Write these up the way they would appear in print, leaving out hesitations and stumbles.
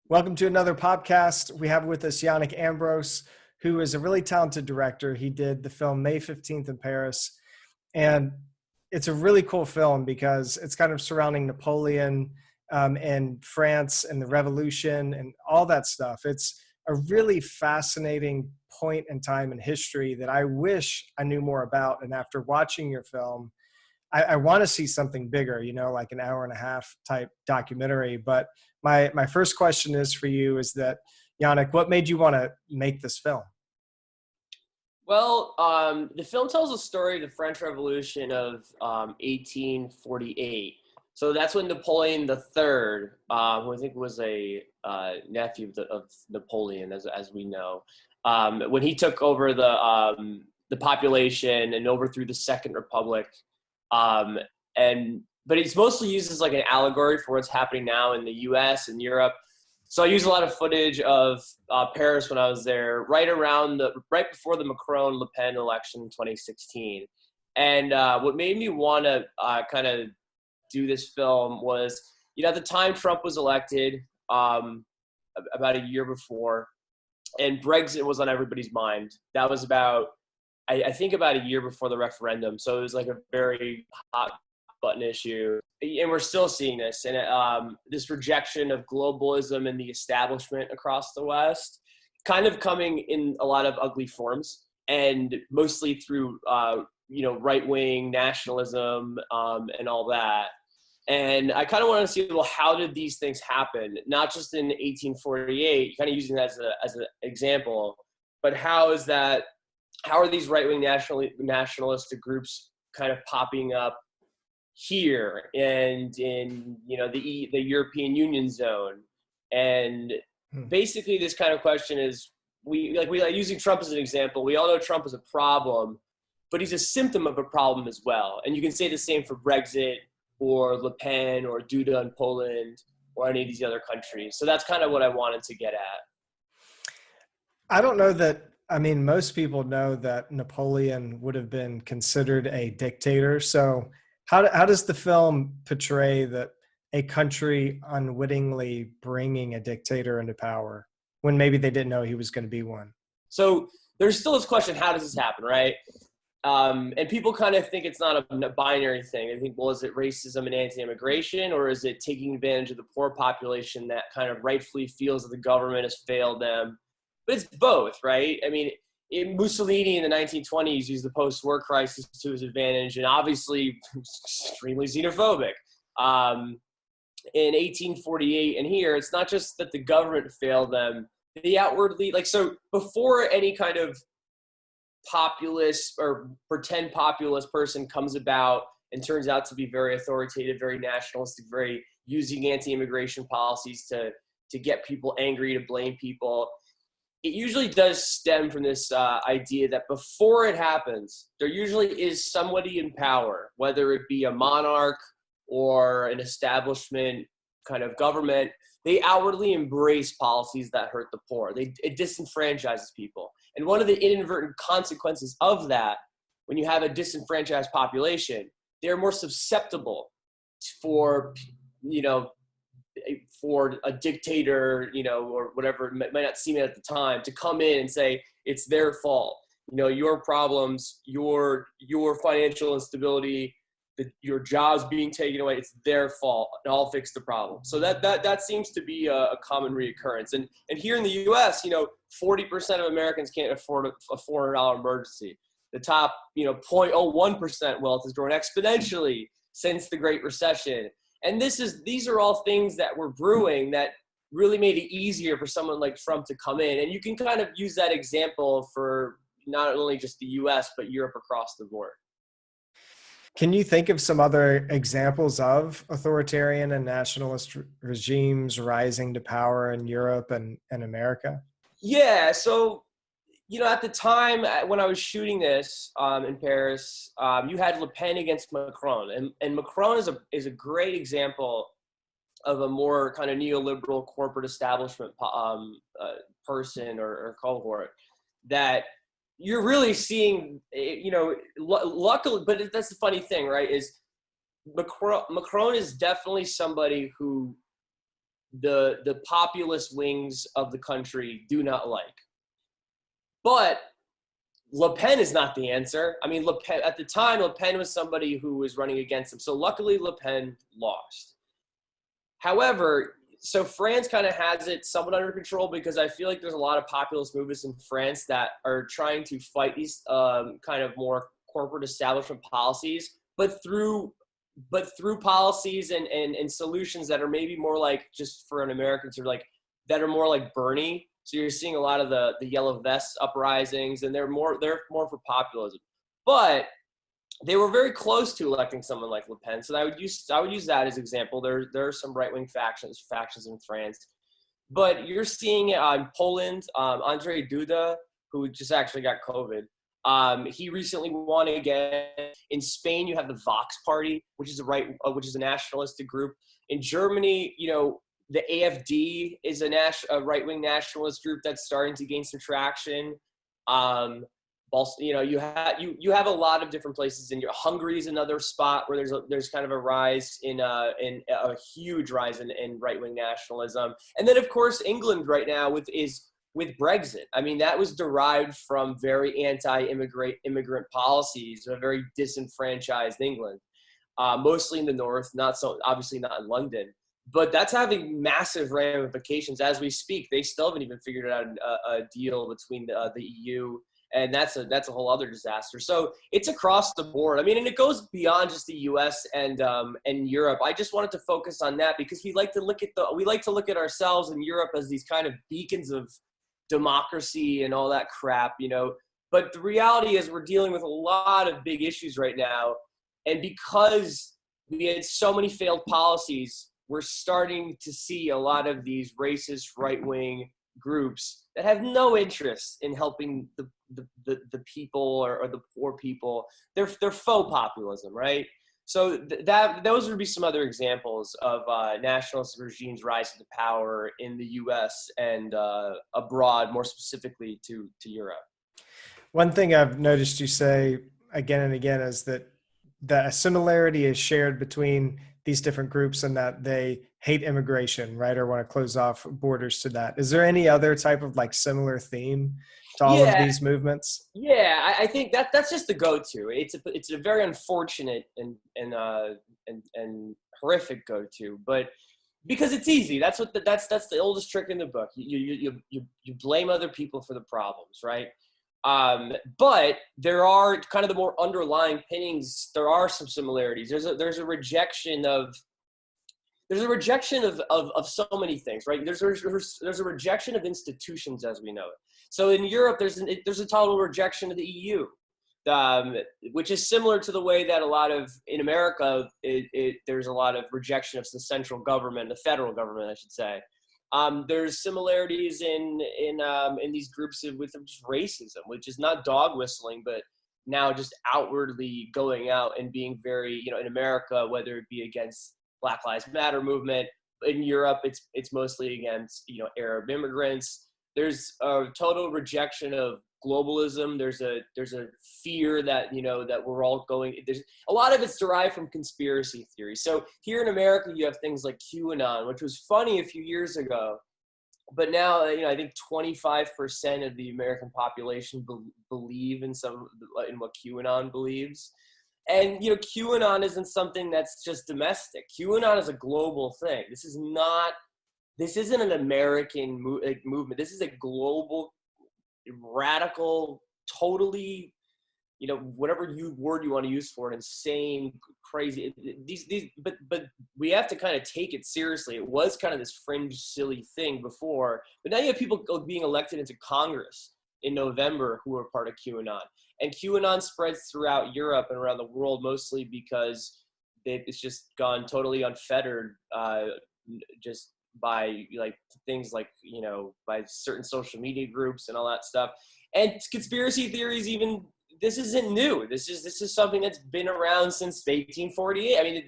Welcome to another podcast. We have with us Yannick Ambrose, who is a really talented director. He did the film May 15th in Paris. And it's a really cool film because it's kind of surrounding Napoleon and France and the revolution and all that stuff. It's a really fascinating point in time in history that I wish I knew more about. And after watching your film, I want to see something bigger, like an hour and a half type documentary. But my first question is for you is that, Yannick, what made you want to make this film? Well, the film tells a story of the French Revolution of 1848. So that's when Napoleon III, who I think was a nephew of Napoleon, as we know, when he took over the population and overthrew the Second Republic, but it's mostly used as like an allegory for what's happening now in the U.S. and Europe. So I used a lot of footage of Paris when I was there, right before the Macron-Le Pen election in 2016. And what made me want to kind of do this film was, at the time Trump was elected, about a year before, and Brexit was on everybody's mind. That was I think about a year before the referendum. So it was like a very hot button issue. And we're still seeing this. And this rejection of globalism and the establishment across the West kind of coming in a lot of ugly forms, and mostly through, right-wing nationalism and all that. And I kind of wanted to see, well, how did these things happen? Not just in 1848, kind of using that as an example, but how are these right-wing nationalistic groups kind of popping up here and in the European Union zone? And basically this kind of question is, we using Trump as an example. We all know Trump is a problem, but he's a symptom of a problem as well. And you can say the same for Brexit or Le Pen or Duda in Poland or any of these other countries. So that's kind of what I wanted to get at. I don't know that. I mean, most people know that Napoleon would have been considered a dictator. So how does the film portray that a country unwittingly bringing a dictator into power when maybe they didn't know he was going to be one? So there's still this question, how does this happen, right? And people kind of think it's not a binary thing. They think, well, is it racism and anti-immigration, or is it taking advantage of the poor population that kind of rightfully feels that the government has failed them? But it's both, right? I mean, Mussolini in the 1920s used the post-war crisis to his advantage, and obviously extremely xenophobic. In 1848 and here, it's not just that the government failed them. They outwardly, so before any kind of populist or pretend populist person comes about and turns out to be very authoritative, very nationalistic, very using anti-immigration policies to get people angry, to blame people, it usually does stem from this idea that before it happens, there usually is somebody in power, whether it be a monarch or an establishment kind of government. They outwardly embrace policies that hurt the poor. It disenfranchises people. And one of the inadvertent consequences of that, when you have a disenfranchised population, they're more susceptible for a dictator, or whatever, it might not seem it at the time, to come in and say, it's their fault. Your problems, your financial instability, your jobs being taken away, it's their fault, and I'll fix the problem. So that seems to be a common reoccurrence. And here in the US, 40% of Americans can't afford a $400 emergency. The top, 0.01% wealth has grown exponentially since the Great Recession. And these are all things that were brewing that really made it easier for someone like Trump to come in. And you can kind of use that example for not only just the US, but Europe across the board. Can you think of some other examples of authoritarian and nationalist regimes rising to power in Europe and America? Yeah. So, at the time when I was shooting this in Paris, you had Le Pen against Macron. And Macron is a great example of a more kind of neoliberal corporate establishment person or cohort that you're really seeing, luckily, but that's the funny thing, right, is Macron is definitely somebody who the populist wings of the country do not like. But Le Pen is not the answer. I mean, Le Pen, at the time, Le Pen was somebody who was running against him. So luckily, Le Pen lost. However, so France kind of has it somewhat under control, because I feel like there's a lot of populist movements in France that are trying to fight these kind of more corporate establishment policies, but through policies and solutions that are maybe more like, just for an American sort of like, that are more like Bernie. So you're seeing a lot of the yellow vests uprisings, and they're more for populism. But they were very close to electing someone like Le Pen. So I would use that as example. There are some right-wing factions in France. But you're seeing in Poland, Andrzej Duda, who just actually got COVID. He recently won again. In Spain, you have the Vox Party, which is a nationalistic group. In Germany, the AfD is a right-wing nationalist group that's starting to gain some traction. You have a lot of different places. Hungary is another spot where there's kind of a rise in a huge rise in right-wing nationalism. And then of course England right now with Brexit. I mean, that was derived from very anti-immigrant policies, a very disenfranchised England, mostly in the north, obviously not in London. But that's having massive ramifications as we speak. They still haven't even figured out a deal between the EU, and that's a whole other disaster. So it's across the board. I mean, and it goes beyond just the U.S. and Europe. I just wanted to focus on that because we like to look at ourselves in Europe as these kind of beacons of democracy and all that crap, But the reality is we're dealing with a lot of big issues right now, and because we had so many failed policies, we're starting to see a lot of these racist right-wing groups that have no interest in helping the people or the poor people. They're faux populism, right? So those would be some other examples of nationalist regimes rising to power in the U.S. and abroad, more specifically to Europe. One thing I've noticed you say again and again is that a similarity is shared between these different groups, and that they hate immigration, right? Or want to close off borders to that. Is there any other type of like similar theme to all of these movements? Yeah, I think that's just the go-to. It's a very unfortunate and horrific go-to, but because it's easy. That's the oldest trick in the book. You blame other people for the problems, right? But there are kind of the more underlying pinnings. There are some similarities. There's a rejection of so many things, right? There's a rejection of institutions as we know it. So in Europe, there's a total rejection of the EU, which is similar to the way that in America, there's a lot of rejection of the central government, the federal government, I should say. There's similarities in these groups with just racism, which is not dog whistling, but now just outwardly going out and being very, in America, whether it be against Black Lives Matter movement. In Europe, it's mostly against, Arab immigrants. There's a total rejection of globalism. There's a fear that, that we're all going, there's a lot of it's derived from conspiracy theory. So here in America, you have things like QAnon, which was funny a few years ago, but now, I think 25% of the American population believe in what QAnon believes. And, QAnon isn't something that's just domestic. QAnon is a global thing. This isn't an American movement. This is a global, radical, totally, whatever word you want to use for it, insane, crazy. But we have to kind of take it seriously. It was kind of this fringe, silly thing before, but now you have people being elected into Congress in November who are part of QAnon. And QAnon spreads throughout Europe and around the world, mostly because it's just gone totally unfettered, just by things like, by certain social media groups and all that stuff. And conspiracy theories, even, this isn't new. This is something that's been around since 1848. I mean,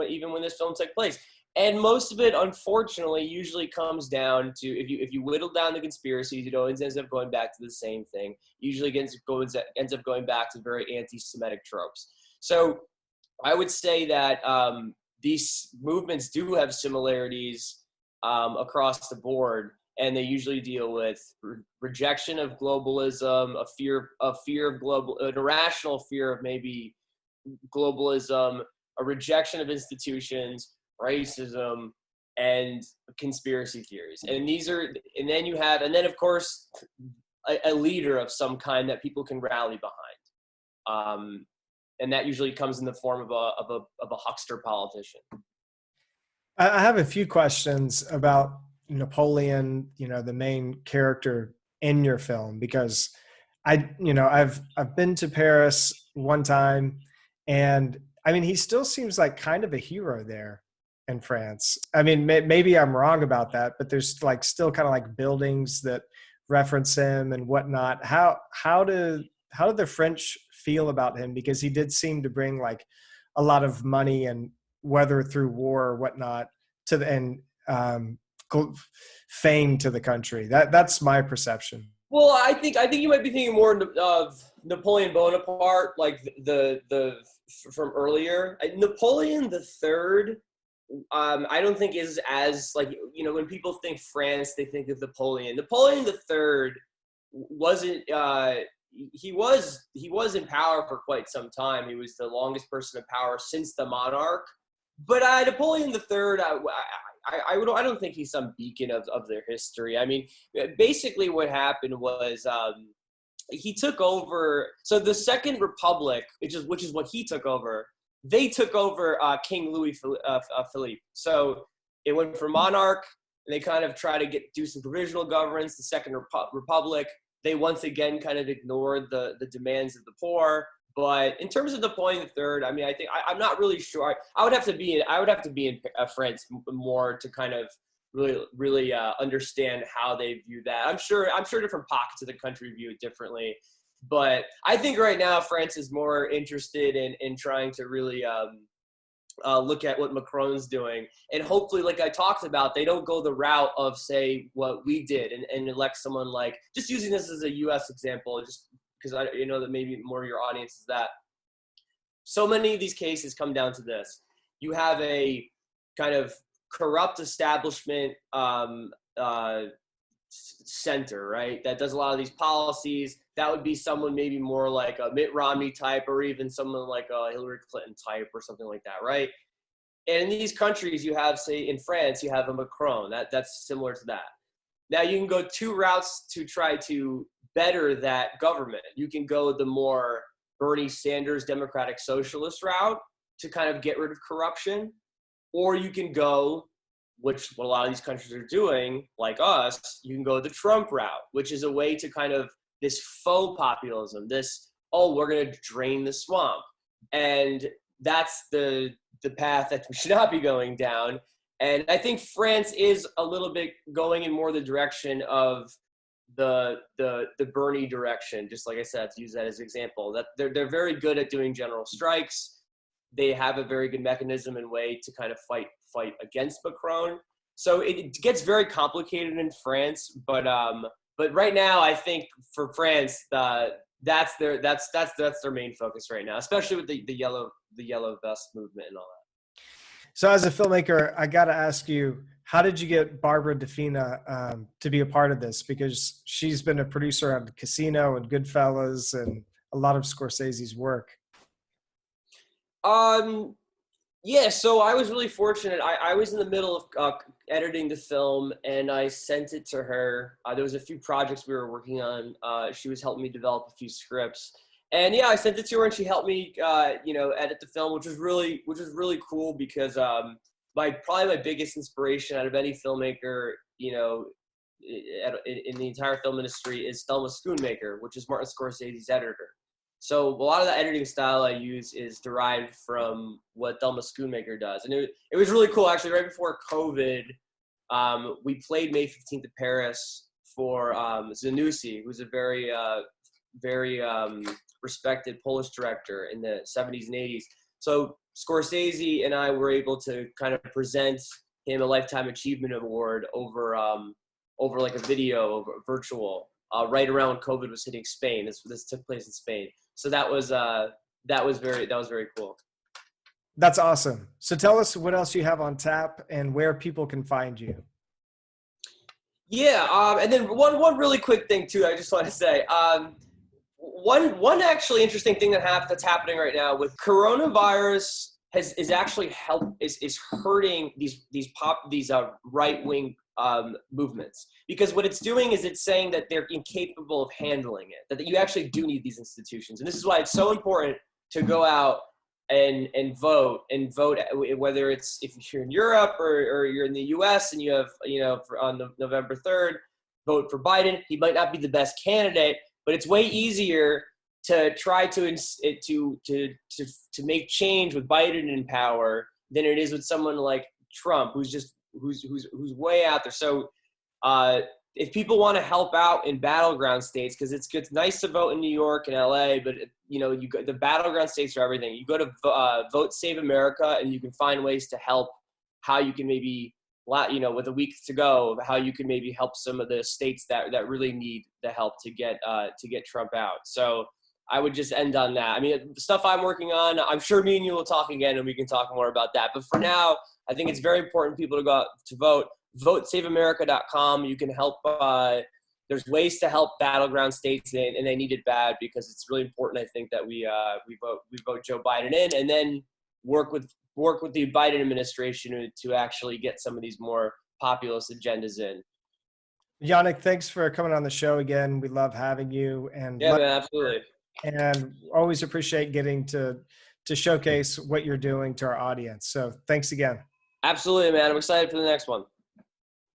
even when this film took place. And most of it, unfortunately, usually comes down to, if you whittle down the conspiracies, it always ends up going back to the same thing. Usually ends up going back to very anti-Semitic tropes. So I would say that these movements do have similarities across the board, and they usually deal with rejection of globalism, a fear of global, an irrational fear of maybe globalism, a rejection of institutions, racism, and conspiracy theories. And these are, and then you have, and then of course, a leader of some kind that people can rally behind. And that usually comes in the form of a huckster politician. I have a few questions about Napoleon, the main character in your film, because I've been to Paris one time, and I mean, he still seems like kind of a hero there in France. I mean, maybe I'm wrong about that, but there's like still kind of like buildings that reference him and whatnot. How did the French feel about him? Because he did seem to bring like a lot of money, and whether through war or whatnot, to the and fame to the country. That's my perception. Well, I think you might be thinking more of Napoleon Bonaparte, like the from earlier. Napoleon the Third, I don't think is as like, when people think France, they think of Napoleon. Napoleon the Third wasn't. He was in power for quite some time. He was the longest person in power since the monarch. But Napoleon the Third, I don't think he's some beacon of their history. I mean, basically what happened was he took over. So the Second Republic, which is what he took over, they took over King Louis Philippe. So it went from monarch. And they kind of try to do some provisional governance. The Second Republic, they once again kind of ignored the demands of the poor. But in terms of Napoleon III, I mean, I think I'm not really sure. I would have to be in France more to kind of really understand how they view that. I'm sure different pockets of the country view it differently. But I think right now France is more interested in trying to really look at what Macron's doing, and hopefully, like I talked about, they don't go the route of, say, what we did and elect someone like, just using this as a U.S. example, just because I that maybe more of your audience is that. So many of these cases come down to this: you have a kind of corrupt establishment center, right, that does a lot of these policies. That would be someone maybe more like a Mitt Romney type, or even someone like a Hillary Clinton type, or something like that, right? And in these countries, you have, say, in France, you have a Macron. That's similar to that. Now, you can go two routes to try to better that government. You can go the more Bernie Sanders Democratic Socialist route to kind of get rid of corruption, or you can go, which what a lot of these countries are doing, like us, you can go the Trump route, which is a way to kind of this faux populism, we're going to drain the swamp. And that's the path that we should not be going down. And I think France is a little bit going in more the direction of the Bernie direction, just like I said, to use that as an example. That they're very good at doing general strikes. They have a very good mechanism and way to kind of fight against Macron. So it gets very complicated in France, but right now I think for France that's their main focus right now, especially with the yellow vest movement and all that. So as a filmmaker, I got to ask you, how did you get Barbara DeFina to be a part of this? Because she's been a producer on Casino and Goodfellas and a lot of Scorsese's work. Yeah, so I was really fortunate. I was in the middle of editing the film, and I sent it to her. There was a few projects we were working on. She was helping me develop a few scripts. And yeah, I sent it to her, and she helped me, edit the film, which was really cool, because probably my biggest inspiration out of any filmmaker, in the entire film industry, is Thelma Schoonmaker, which is Martin Scorsese's editor. So a lot of the editing style I use is derived from what Thelma Schoonmaker does, and it was really cool. Actually, right before COVID, we played May 15th in Paris for Zanussi, who's a very respected Polish director in the 70s and 80s. So Scorsese and I were able to kind of present him a Lifetime Achievement Award over like a video, over virtual, right around when COVID was hitting Spain. This took place in Spain. So that was very cool. That's awesome. So tell us what else you have on tap and where people can find you. Yeah, and then one really quick thing too. I just want to say, one actually interesting thing that's happening right now with coronavirus is actually is hurting these right wing movements, because what it's doing is it's saying that they're incapable of handling it, that you actually do need these institutions, and this is why it's so important to go out and vote, whether it's if you're in Europe or you're in the U.S. and you have on November 3rd, vote for Biden. He might not be the best candidate, but it's way easier to try to make change with Biden in power than it is with someone like Trump, who's way out there. So if people want to help out in battleground states, because it's nice to vote in New York and LA, but the battleground states are everything. You go to Vote Save America, and you can find ways to help. How you can maybe, with a week to go, how you can maybe help some of the states that really need the help to get Trump out. So I would just end on that. I mean, the stuff I'm working on, I'm sure me and you will talk again, and we can talk more about that. But for now, I think it's very important people to go out to vote. VoteSaveAmerica.com. You can help. There's ways to help battleground states, and they need it bad, because it's really important. I think that we vote Joe Biden in, and then work with the Biden administration to actually get some of these more populist agendas in. Yannick, thanks for coming on the show again. We love having you, Yeah, man, absolutely. and always appreciate getting to showcase what you're doing to our audience. So thanks again. Absolutely, man. I'm excited for the next one.